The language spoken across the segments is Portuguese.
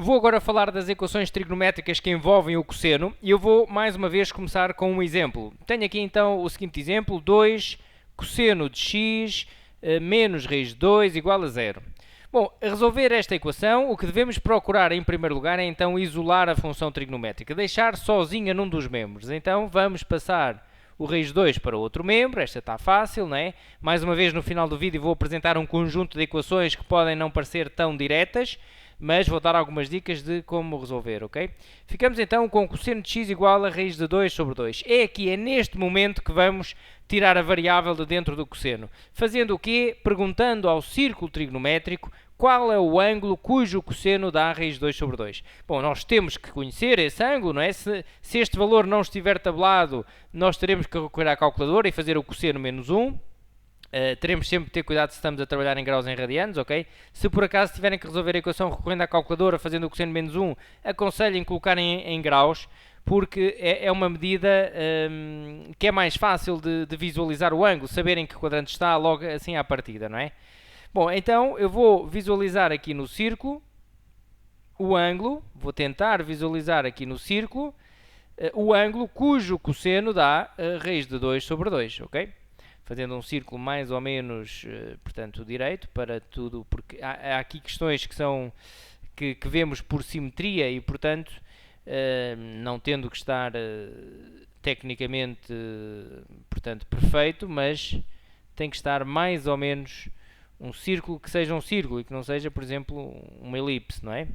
Vou agora falar das equações trigonométricas que envolvem o cosseno e eu vou mais uma vez começar com um exemplo. Tenho aqui então o seguinte exemplo: 2 cosseno de x menos raiz de 2 igual a 0. Bom, a resolver esta equação, o que devemos procurar em primeiro lugar é então isolar a função trigonométrica, deixar sozinha num dos membros. Então vamos passar o raiz de 2 para outro membro, esta está fácil, não é? Mais uma vez no final do vídeo vou apresentar um conjunto de equações que podem não parecer tão diretas, mas vou dar algumas dicas de como resolver, ok? Ficamos então com cosseno de x igual a raiz de 2 sobre 2. É neste momento que vamos tirar a variável de dentro do cosseno. Fazendo o quê? Perguntando ao círculo trigonométrico qual é o ângulo cujo cosseno dá a raiz de 2 sobre 2. Bom, nós temos que conhecer esse ângulo, não é? Se este valor não estiver tabelado, nós teremos que recorrer à calculadora e fazer o cosseno menos 1. Teremos sempre que ter cuidado se estamos a trabalhar em graus em radianos, ok? Se por acaso tiverem que resolver a equação recorrendo à calculadora, fazendo o cosseno menos 1, aconselhem colocar em graus, porque é uma medida que é mais fácil de visualizar o ângulo, saberem que quadrante está logo assim à partida, não é? Bom, então eu vou visualizar aqui no círculo o ângulo, vou tentar visualizar aqui no círculo o ângulo cujo cosseno dá a raiz de 2 sobre 2, ok? Fazendo um círculo mais ou menos, portanto, direito para tudo, porque há aqui questões que vemos por simetria e, portanto, não tendo que estar tecnicamente, portanto, perfeito, mas tem que estar mais ou menos um círculo que seja um círculo e que não seja, por exemplo, uma elipse, não é?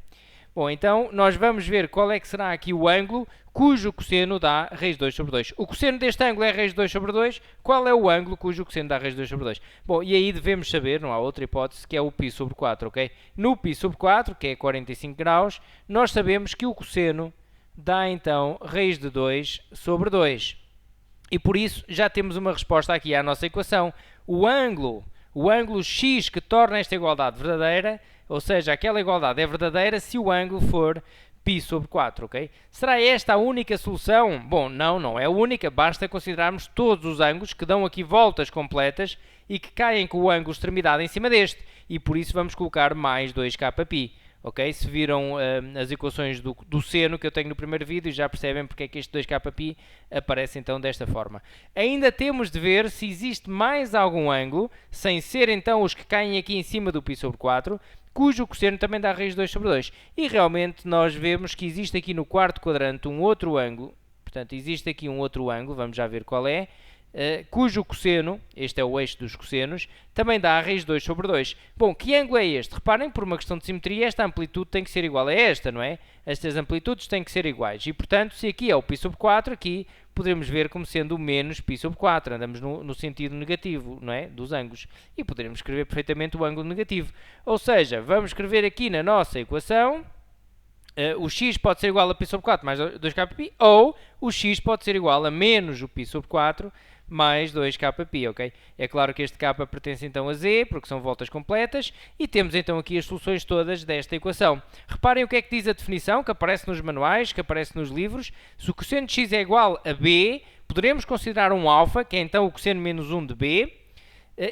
Bom, então nós vamos ver qual é que será aqui o ângulo cujo cosseno dá raiz de 2 sobre 2. O cosseno deste ângulo é raiz de 2 sobre 2. Qual é o ângulo cujo cosseno dá raiz de 2 sobre 2? Bom, e aí devemos saber, não há outra hipótese, que é o π sobre 4, ok? No π sobre 4, que é 45 graus, nós sabemos que o cosseno dá então raiz de 2 sobre 2. E por isso já temos uma resposta aqui à nossa equação. O ângulo x que torna esta igualdade verdadeira, ou seja, aquela igualdade é verdadeira se o ângulo for π sobre 4, ok? Será esta a única solução? Bom, não é a única, basta considerarmos todos os ângulos que dão aqui voltas completas e que caem com o ângulo extremidade em cima deste, e por isso vamos colocar mais 2kπ. Ok? Se viram as equações do seno que eu tenho no primeiro vídeo, já percebem porque é que este 2kπ aparece então desta forma. Ainda temos de ver se existe mais algum ângulo, sem ser então os que caem aqui em cima do π sobre 4, cujo cosseno também dá raiz de 2 sobre 2. E realmente nós vemos que existe aqui no quarto quadrante um outro ângulo, portanto existe aqui um outro ângulo, vamos já ver qual é, cujo cosseno, este é o eixo dos cossenos, também dá a raiz de 2 sobre 2. Bom, que ângulo é este? Reparem, por uma questão de simetria, esta amplitude tem que ser igual a esta, não é? Estas amplitudes têm que ser iguais. E, portanto, se aqui é o π sobre 4, aqui poderemos ver como sendo o menos π sobre 4. Andamos no sentido negativo, não é? Dos ângulos. E poderemos escrever perfeitamente o ângulo negativo. Ou seja, vamos escrever aqui na nossa equação... o x pode ser igual a π sobre 4 mais 2kπ, ou o x pode ser igual a menos o π sobre 4 mais 2kπ, ok? É claro que este k pertence então a z, porque são voltas completas, e temos então aqui as soluções todas desta equação. Reparem o que é que diz a definição, que aparece nos manuais, que aparece nos livros. Se o cosseno de x é igual a b, poderemos considerar um alfa, que é então o cosseno menos 1 de b,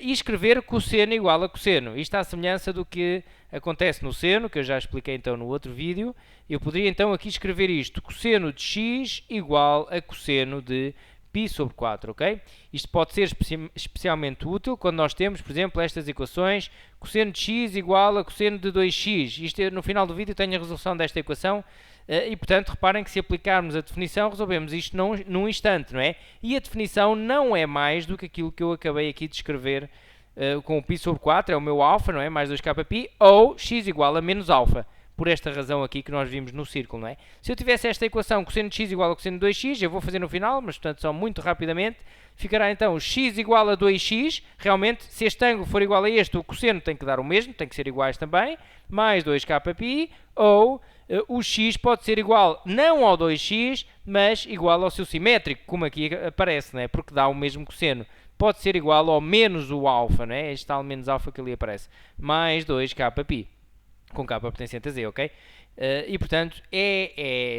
e escrever cosseno igual a cosseno. Isto à semelhança do que acontece no seno, que eu já expliquei então no outro vídeo. Eu poderia então aqui escrever isto, cosseno de x igual a cosseno de π sobre 4, ok? Isto pode ser especialmente útil quando nós temos, por exemplo, estas equações, cosseno de x igual a cosseno de 2x. Isto no final do vídeo tenho a resolução desta equação e, portanto, reparem que se aplicarmos a definição, resolvemos isto num instante, não é? E a definição não é mais do que aquilo que eu acabei aqui de escrever com o π sobre 4, é o meu alfa, não é? Mais 2kπ, ou x igual a menos alfa. Por esta razão aqui que nós vimos no círculo, não é? Se eu tivesse esta equação, cosseno de x igual a cosseno de 2x, eu vou fazer no final, mas portanto só muito rapidamente, ficará então x igual a 2x, realmente, se este ângulo for igual a este, o cosseno tem que dar o mesmo, tem que ser iguais também, mais 2kπ, ou o x pode ser igual não ao 2x, mas igual ao seu simétrico, como aqui aparece, não é? Porque dá o mesmo cosseno. Pode ser igual ao menos o alfa, não é? Este tal menos alfa que ali aparece, mais 2kπ. Com k pertencente a z, ok? E, portanto,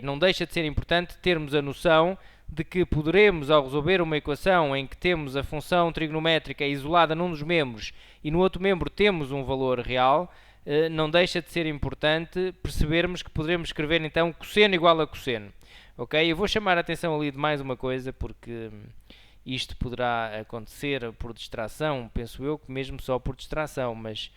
não deixa de ser importante termos a noção de que poderemos, ao resolver uma equação em que temos a função trigonométrica isolada num dos membros e no outro membro temos um valor real, não deixa de ser importante percebermos que poderemos escrever então cosseno igual a cosseno. Ok? Eu vou chamar a atenção ali de mais uma coisa, porque isto poderá acontecer por distração, penso eu que mesmo só por distração, mas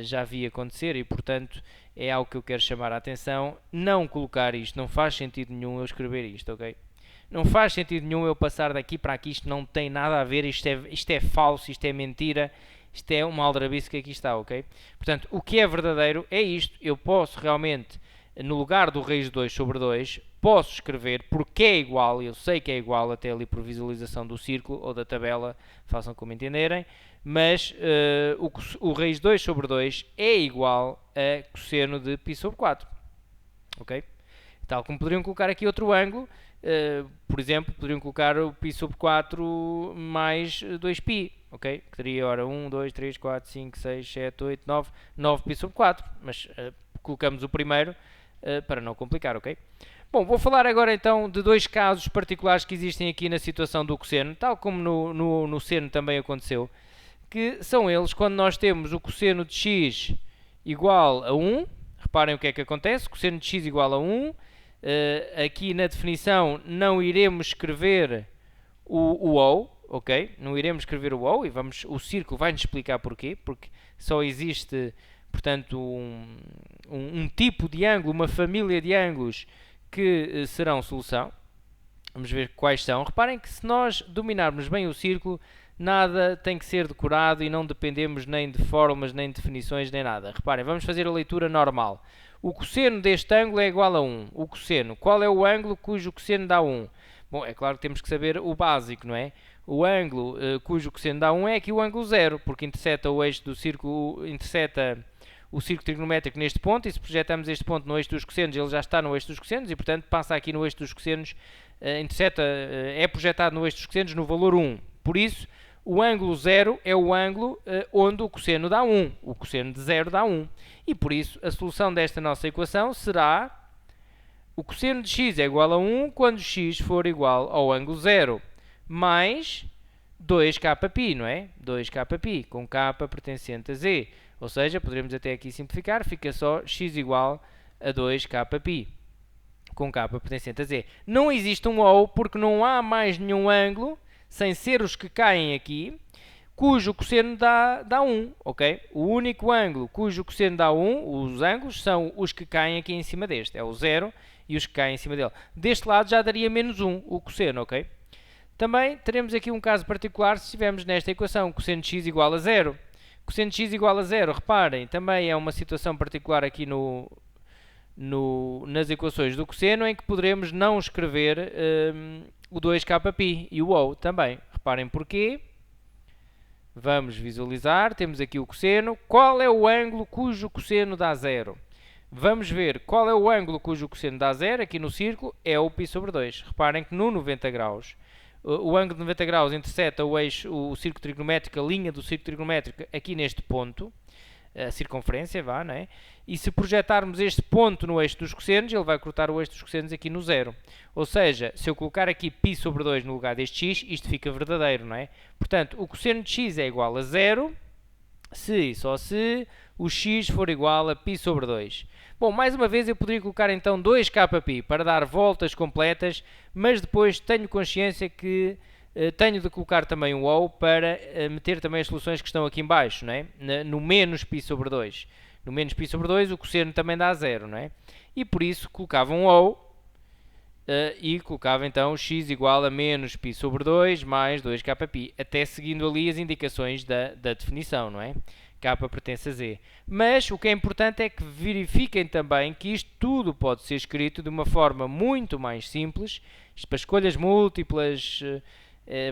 já vi acontecer e, portanto, é algo que eu quero chamar a atenção. Não colocar isto, não faz sentido nenhum eu escrever isto, ok? Não faz sentido nenhum eu passar daqui para aqui, isto não tem nada a ver, isto é falso, isto é mentira, isto é uma aldrabice que aqui está, ok? Portanto, o que é verdadeiro é isto. Eu posso realmente, no lugar do raiz de 2 sobre 2, posso escrever porque é igual, eu sei que é igual até ali por visualização do círculo ou da tabela, façam como entenderem, mas o raiz de 2 sobre 2 é igual a cosseno de π sobre 4, ok? Tal como poderiam colocar aqui outro ângulo, por exemplo, poderiam colocar o π sobre 4 mais 2π, ok? Que teria, ora, 1, 2, 3, 4, 5, 6, 7, 8, 9, 9π sobre 4, mas colocamos o primeiro para não complicar, ok? Bom, vou falar agora então de dois casos particulares que existem aqui na situação do cosseno, tal como no seno também aconteceu, que são eles quando nós temos o cosseno de x igual a 1, reparem o que é que acontece, cosseno de x igual a 1, aqui na definição não iremos escrever o ou, ok? Não iremos escrever o ou e o círculo vai-nos explicar porquê, porque só existe, portanto, um tipo de ângulo, uma família de ângulos que serão solução. Vamos ver quais são. Reparem que se nós dominarmos bem o círculo, nada tem que ser decorado e não dependemos nem de fórmulas, nem de definições, nem nada. Reparem, vamos fazer a leitura normal. O cosseno deste ângulo é igual a 1. O cosseno, qual é o ângulo cujo cosseno dá 1? Bom, é claro que temos que saber o básico, não é? O ângulo cujo cosseno dá 1 é aqui o ângulo 0, porque interseta o eixo do círculo, interseta o círculo trigonométrico neste ponto, e se projetamos este ponto no eixo dos cossenos, ele já está no eixo dos cossenos, e portanto passa aqui no eixo dos cossenos, é projetado no eixo dos cossenos no valor 1. Por isso, o ângulo 0 é o ângulo onde o cosseno dá 1. O cosseno de 0 dá 1. E por isso, a solução desta nossa equação será o cosseno de x é igual a 1 quando x for igual ao ângulo 0, mais 2kπ, não é? 2kπ, com k pertencente a z. Ou seja, poderemos até aqui simplificar, fica só x igual a 2kπ, com k pertencente a z. Não existe um ou, porque não há mais nenhum ângulo, sem ser os que caem aqui, cujo cosseno dá 1, ok? O único ângulo cujo cosseno dá 1, os ângulos, são os que caem aqui em cima deste. É o 0 e os que caem em cima dele. Deste lado já daria menos 1, o cosseno, ok? Também teremos aqui um caso particular se estivermos nesta equação, cosseno de x igual a 0. Cosseno de x igual a 0, reparem, também é uma situação particular aqui nas equações do cosseno, em que poderemos não escrever o 2kπ e o ou também. Reparem porquê. Vamos visualizar, temos aqui o cosseno. Qual é o ângulo cujo cosseno dá 0? Vamos ver qual é o ângulo cujo cosseno dá 0, aqui no círculo, é o π sobre 2. Reparem que no 90 graus, o ângulo de 90 graus interseta o eixo, o círculo trigonométrico, a linha do círculo trigonométrico aqui neste ponto, a circunferência, vá, não é? E se projetarmos este ponto no eixo dos cossenos, ele vai cortar o eixo dos cossenos aqui no 0. Ou seja, se eu colocar aqui π sobre 2 no lugar deste x, isto fica verdadeiro, não é? Portanto, o cosseno de x é igual a 0, se e só se o x for igual a π sobre 2. Bom, mais uma vez eu poderia colocar então 2kπ para dar voltas completas, mas depois tenho consciência que tenho de colocar também um ou para meter também as soluções que estão aqui em baixo, não é? No menos π sobre 2. No menos π sobre 2 o cosseno também dá 0, não é? E por isso colocava um ou e colocava então x igual a menos π sobre 2 mais 2kπ, até seguindo ali as indicações da definição, não é? K pertence a z. Mas o que é importante é que verifiquem também que isto tudo pode ser escrito de uma forma muito mais simples, isto para escolhas múltiplas,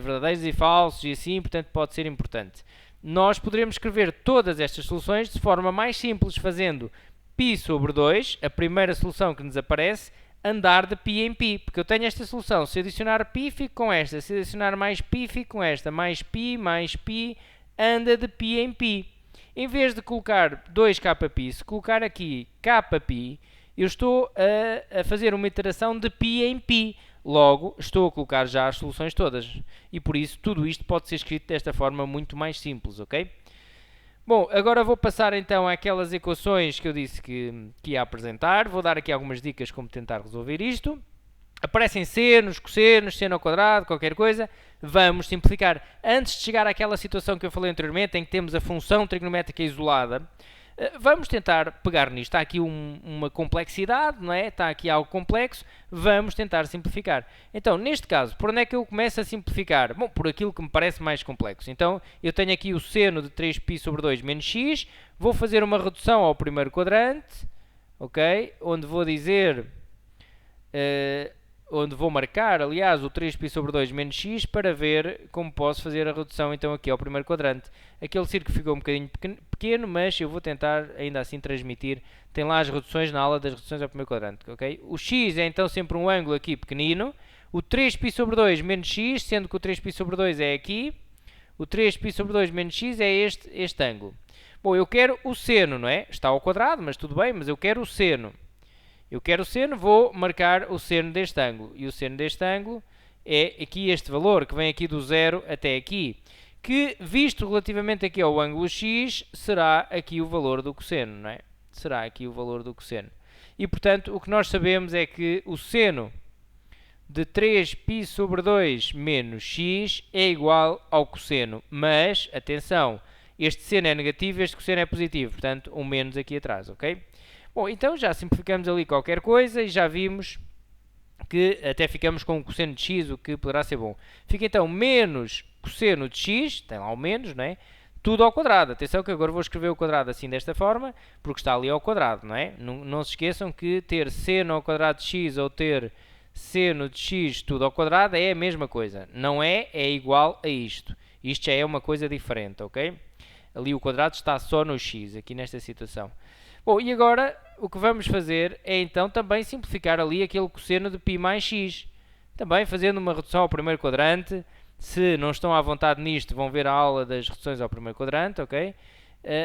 verdadeiros e falsos e assim, portanto pode ser importante. Nós poderemos escrever todas estas soluções de forma mais simples, fazendo π sobre 2, a primeira solução que nos aparece, andar de π em π, porque eu tenho esta solução, se adicionar π fico com esta, se adicionar mais π fico com esta, mais π, anda de π em π. Em vez de colocar 2kπ, se colocar aqui kπ, eu estou a fazer uma iteração de π em π. Logo, estou a colocar já as soluções todas. E por isso, tudo isto pode ser escrito desta forma muito mais simples, ok? Bom, agora vou passar então àquelas equações que eu disse que ia apresentar. Vou dar aqui algumas dicas como tentar resolver isto. Aparecem senos, cossenos, seno ao quadrado, qualquer coisa. Vamos simplificar. Antes de chegar àquela situação que eu falei anteriormente, em que temos a função trigonométrica isolada, vamos tentar pegar nisto. Está aqui uma complexidade, não é? Está aqui algo complexo. Vamos tentar simplificar. Então, neste caso, por onde é que eu começo a simplificar? Bom, por aquilo que me parece mais complexo. Então, eu tenho aqui o seno de 3π sobre 2 menos x. Vou fazer uma redução ao primeiro quadrante, ok? Onde vou dizer... onde vou marcar, aliás, o 3π sobre 2 menos x para ver como posso fazer a redução então aqui ao primeiro quadrante. Aquele círculo ficou um bocadinho pequeno, mas eu vou tentar ainda assim transmitir. Tem lá as reduções na aula das reduções ao primeiro quadrante, ok? O x é então sempre um ângulo aqui pequenino. O 3π sobre 2 menos x, sendo que o 3π sobre 2 é aqui. O 3π sobre 2 menos x é este ângulo. Bom, eu quero o seno, não é? Está ao quadrado, mas tudo bem, mas eu quero o seno. Eu quero o seno, vou marcar o seno deste ângulo. E o seno deste ângulo é aqui este valor, que vem aqui do 0 até aqui. Que, visto relativamente aqui ao ângulo x, será aqui o valor do cosseno, não é? Será aqui o valor do cosseno. E, portanto, o que nós sabemos é que o seno de 3π sobre 2 menos x é igual ao cosseno. Mas, atenção, este seno é negativo, este cosseno é positivo. Portanto, um menos aqui atrás, ok? Bom, então já simplificamos ali qualquer coisa e já vimos que até ficamos com o cosseno de x, o que poderá ser bom. Fica então menos cosseno de x, tem lá o menos, não é? Tudo ao quadrado. Atenção que agora vou escrever o quadrado assim desta forma, porque está ali ao quadrado, não é? Não se esqueçam que ter seno ao quadrado de x ou ter seno de x tudo ao quadrado é a mesma coisa. Não é, é igual a isto. Isto já é uma coisa diferente, ok? Ali o quadrado está só no x, aqui nesta situação. Bom, e agora o que vamos fazer é então também simplificar ali aquele cosseno de π mais x. Também fazendo uma redução ao primeiro quadrante. Se não estão à vontade nisto, vão ver a aula das reduções ao primeiro quadrante, ok?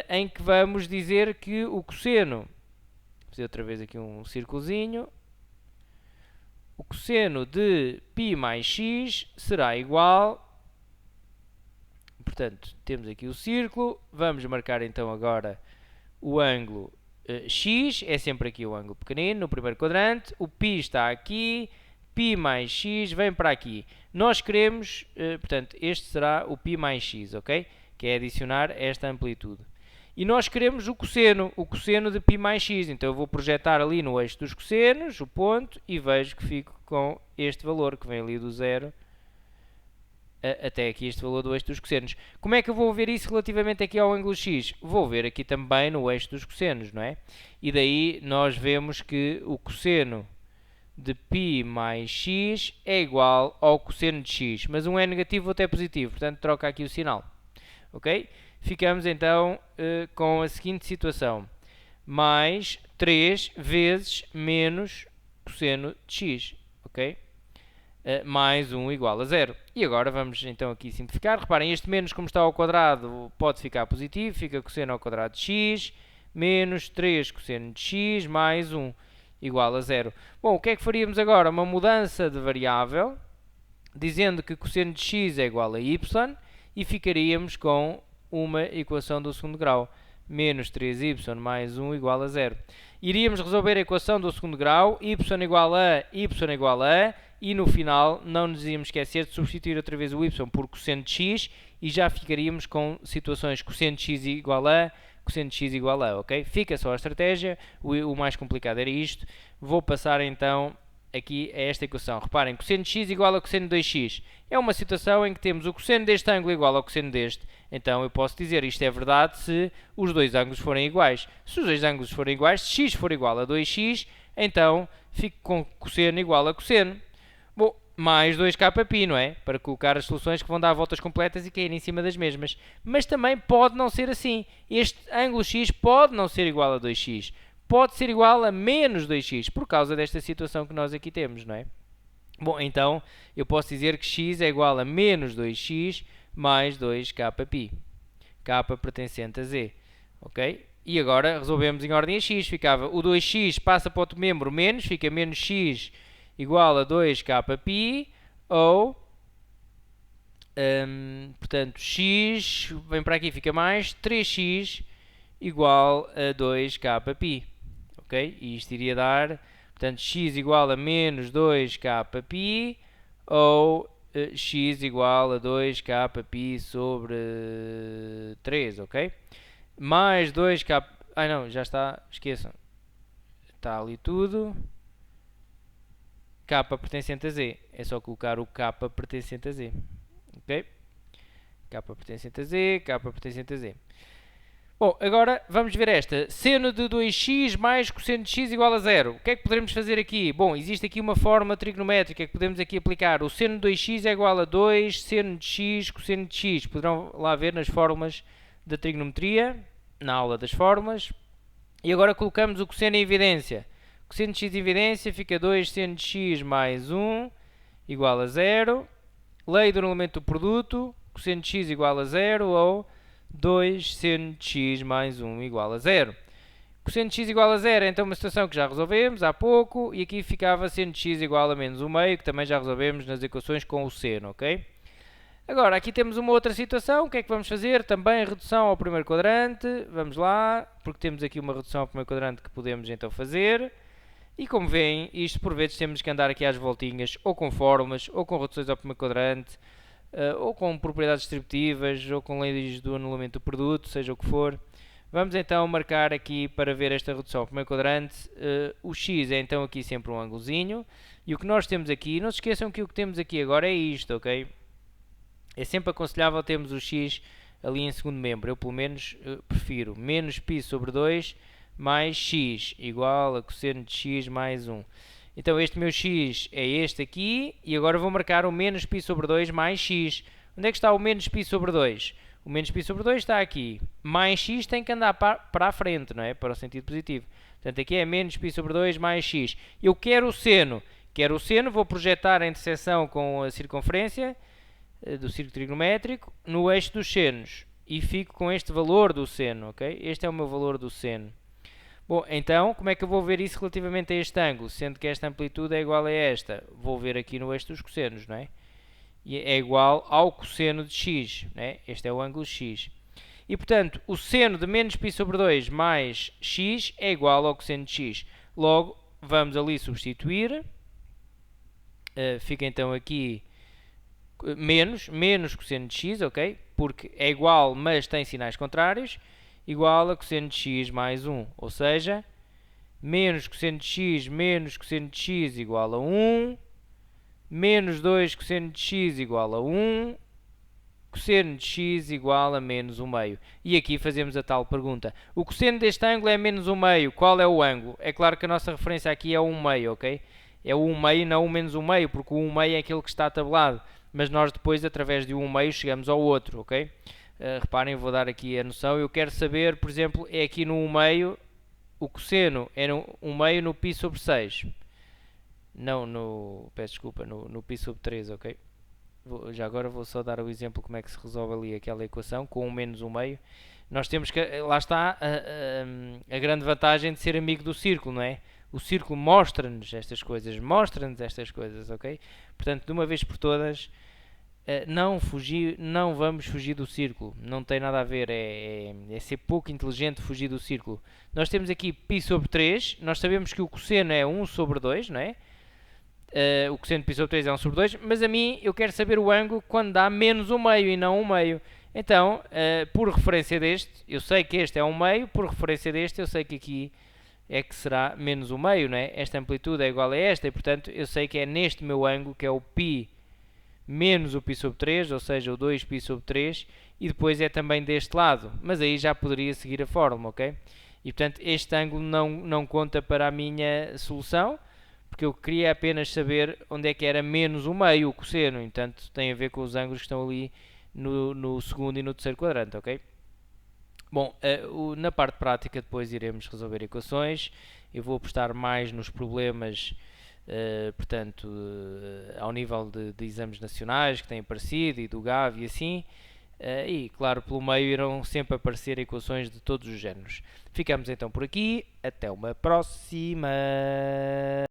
Em que vamos dizer que o cosseno... Vou fazer outra vez aqui um círculozinho. O cosseno de π mais x será igual... Portanto, temos aqui o círculo. Vamos marcar então agora o ângulo x, é sempre aqui o ângulo pequenino, no primeiro quadrante. O π está aqui, π mais x vem para aqui. Nós queremos, portanto, este será o π mais x, ok? Que é adicionar esta amplitude. E nós queremos o cosseno de π mais x. Então eu vou projetar ali no eixo dos cossenos, o ponto, e vejo que fico com este valor, que vem ali do 0 até aqui este valor do eixo dos cossenos. Como é que eu vou ver isso relativamente aqui ao ângulo x? Vou ver aqui também no eixo dos cossenos, não é? E daí nós vemos que o cosseno de π mais x é igual ao cosseno de x. Mas um é negativo, outro é positivo, portanto troca aqui o sinal. Ok? Ficamos então com a seguinte situação. Mais 3 vezes menos cosseno de x. Ok? Mais 1 igual a 0. E agora vamos então aqui simplificar. Reparem, este menos como está ao quadrado pode ficar positivo. Fica cosseno ao quadrado de x menos 3 cosseno de x mais 1 igual a 0. Bom, o que é que faríamos agora? Uma mudança de variável, dizendo que cosseno de x é igual a y, e ficaríamos com uma equação do segundo grau. Menos 3y mais 1 igual a 0. Iríamos resolver a equação do segundo grau, y igual a, e no final não nos íamos esquecer de substituir outra vez o y por cosseno de x, e já ficaríamos com situações cosseno de x igual a, cosseno de x igual a, ok? Fica só a estratégia, o mais complicado era isto. Vou passar então aqui a esta equação. Reparem, cosseno de x igual a cosseno de 2x. É uma situação em que temos o cosseno deste ângulo igual ao cosseno deste. Então eu posso dizer isto é verdade se os dois ângulos forem iguais. Se os dois ângulos forem iguais, se x for igual a 2x, então fico com cosseno igual a cosseno. Bom, mais 2kπ, não é? Para colocar as soluções que vão dar voltas completas e cair em cima das mesmas. Mas também pode não ser assim. Este ângulo x pode não ser igual a 2x. Pode ser igual a menos 2x, por causa desta situação que nós aqui temos, não é? Bom, então eu posso dizer que x é igual a menos 2x mais 2kπ. K pertencente a z, ok? E agora resolvemos em ordem a x. Ficava o 2x passa para outro membro menos, fica menos x igual a 2kπ, ou Portanto, x vem para aqui, fica mais 3x igual a 2kπ. Ok? E isto iria dar, portanto, x igual a menos 2kπ ou x igual a 2kπ sobre 3, ok? Mais 2k... Ai não, já está, esqueçam. Está ali tudo. K pertencente a z. É só colocar o k pertencente a z. Ok? K pertencente a z, K pertencente a z. Bom, agora vamos ver esta. Seno de 2x mais cosseno de x igual a 0. O que é que poderemos fazer aqui? Bom, existe aqui uma forma trigonométrica que podemos aqui aplicar. O seno de 2x é igual a 2 seno de x cosseno de x. Poderão lá ver nas fórmulas da trigonometria, na aula das fórmulas. E agora colocamos o cosseno em evidência. Cosseno de x em evidência fica 2 seno de x mais 1 igual a 0. Lei do anulamento do produto. Cosseno de x igual a 0 ou 2 seno de x mais 1 igual a 0. Cosseno de x igual a 0 é então uma situação que já resolvemos há pouco, e aqui ficava seno de x igual a menos 1 meio, que também já resolvemos nas equações com o seno, ok? Agora, aqui temos uma outra situação, o que é que vamos fazer? Também redução ao primeiro quadrante, vamos lá, porque temos aqui uma redução ao primeiro quadrante que podemos então fazer. E como veem, isto por vezes temos que andar aqui às voltinhas, ou com fórmulas, ou com reduções ao primeiro quadrante, ou com propriedades distributivas, ou com leis do anulamento do produto, seja o que for. Vamos então marcar aqui para ver esta redução ao primeiro quadrante. O x é então aqui sempre um ângulozinho. E o que nós temos aqui, não se esqueçam que o que temos aqui agora é isto, ok? É sempre aconselhável termos o x ali em segundo membro. Eu pelo menos prefiro menos π sobre 2 mais x igual a cosseno de x mais 1. Então este meu x é este aqui, e agora vou marcar o menos π sobre 2 mais x. Onde é que está o menos π sobre 2? O menos π sobre 2 está aqui. Mais x tem que andar para a frente, não é? Para o sentido positivo. Portanto, aqui é menos π sobre 2 mais x. Eu quero o seno. Quero o seno, vou projetar a interseção com a circunferência do círculo trigonométrico no eixo dos senos. E fico com este valor do seno, ok? Este é o meu valor do seno. Bom, então, como é que eu vou ver isso relativamente a este ângulo? Sendo que esta amplitude é igual a esta. Vou ver aqui no eixo dos cossenos, não é? E é igual ao cosseno de x, não é? Este é o ângulo x. E, portanto, o seno de menos π sobre 2 mais x é igual ao cosseno de x. Logo, vamos ali substituir. Fica então aqui menos cosseno de x, ok? Porque é igual, mas tem sinais contrários. Igual a cosseno de x mais 1, ou seja, menos cosseno de x menos cosseno de x igual a 1, menos 2 cosseno de x igual a 1, cosseno de x igual a menos 1 meio. E aqui fazemos a tal pergunta. O cosseno deste ângulo é menos 1 meio. Qual é o ângulo? É claro que a nossa referência aqui é 1 meio, ok? É o 1 meio, não o menos 1 meio, porque o 1 meio é aquele que está tabelado. Mas nós depois, através de 1 meio, chegamos ao outro, ok? Reparem, vou dar aqui a noção. Eu quero saber, por exemplo, é aqui no 1 meio, o cosseno é no 1 meio no π sobre 6. Não no, peço desculpa, no π sobre 3, ok? Já agora vou só dar o exemplo como é que se resolve ali aquela equação, com 1 menos 1 meio. Nós temos que, lá está a grande vantagem de ser amigo do círculo, não é? O círculo mostra-nos estas coisas, ok? Portanto, de uma vez por todas, não vamos fugir do círculo, não tem nada a ver, é ser pouco inteligente fugir do círculo. Nós temos aqui π sobre 3, nós sabemos que o cosseno é 1 sobre 2, não é? O cosseno de π sobre 3 é 1 sobre 2, mas a mim eu quero saber o ângulo quando dá menos 1 meio e não 1 meio. Então, por referência deste, eu sei que este é 1 meio, por referência deste eu sei que aqui é que será menos 1 meio, não é? Esta amplitude é igual a esta e, portanto, eu sei que é neste meu ângulo, que é o π menos o π sobre 3, ou seja, o 2π sobre 3, e depois é também deste lado, mas aí já poderia seguir a fórmula, ok? E, portanto, este ângulo não conta para a minha solução, porque eu queria apenas saber onde é que era menos 1 meio o cosseno, e, portanto, tem a ver com os ângulos que estão ali no segundo e no terceiro quadrante, ok? Bom, na parte prática depois iremos resolver equações. Eu vou apostar mais nos problemas, portanto, ao nível de exames nacionais que têm aparecido e do GAV e assim. E, claro, pelo meio irão sempre aparecer equações de todos os géneros. Ficamos então por aqui. Até uma próxima!